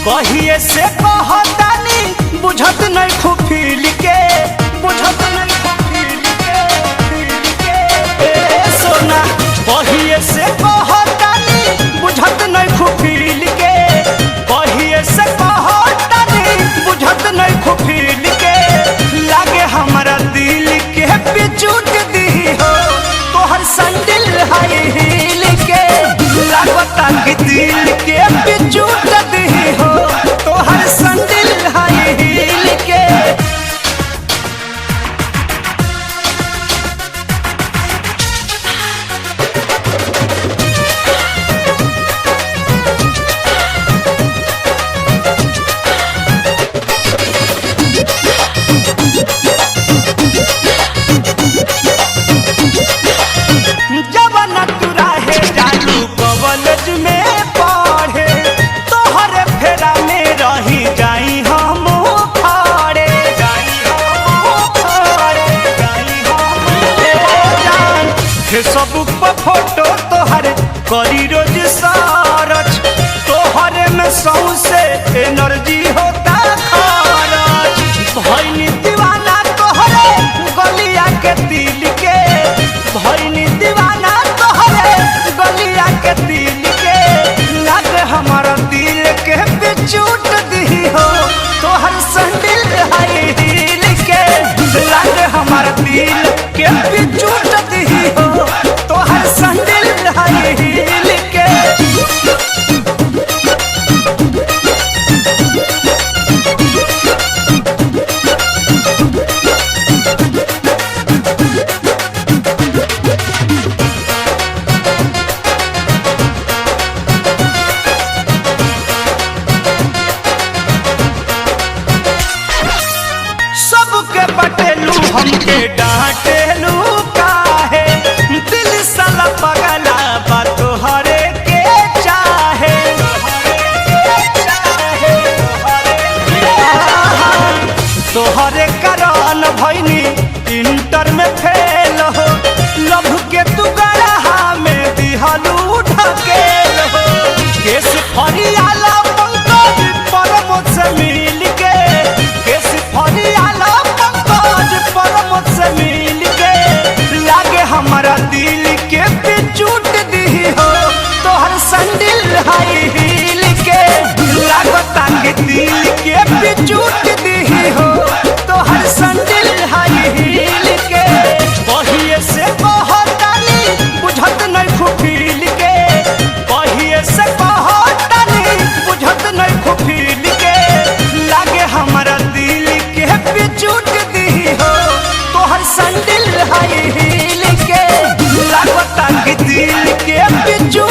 कहिए से कहतानी बुझत नहीं खुफिल के, बुझत नहीं खुफिल के सोना। कहिए से कहतानी बुझत नहीं खुफिल के, कहिए से कहतानी बुझत नहीं खुफिल के। लागे हमारा दिल के पिचुट दी हो तोहर संदिल हाई हिल के। लागता कि दिल के पिचुट दी हो तोहर संदिल हाई हिल के। जवाना तू राहे जालू कॉलेज में पढ़े, तोहरे फेरा में रही जाई हम फाड़े, फेसबुक पर फोटो तोहरे करी रोज सरच, तोहरे में सौंसे एनर्जी होता खरच। भइनी दीवाना तोहरे गलिया के दिल के, भइनी दीवाना तोहरे गलिया के दिल के। लागे हमारा दिल के पिचुट दी हो तोहर संदिल हाई हिल के। लागे हमारा दिल के पिचुट दी हो तोहर संदिल हाई हिल के। सबके बटेलू हमके डांटेलू काहे, दिल साला पगला बा तोहरे के चाहे। तोहरे कारण भइनी इंटर में फेल हो, लभ के तू गढ़ा में दिहलू ढकेल हो। केस फरियाला पंकज परमोद से मिल के, केस फरियाला पंकज परमोद से मिल के। लागे हमारा दिल के पिचुट दी हो तोहर संदिल हाई हिल के। लागता कि दिल के पिचुट दी हो तोहर संदिल हाई हिल के। कहिए से कहतानी बुझत नहीं खुफिल के, कहिए से कहतानी बुझत नहीं खुफिल के। लागे हमारा दिल के पिचुट दी हो तोहर संदिल हाई हिल के। लागता कि दिल के पिचुट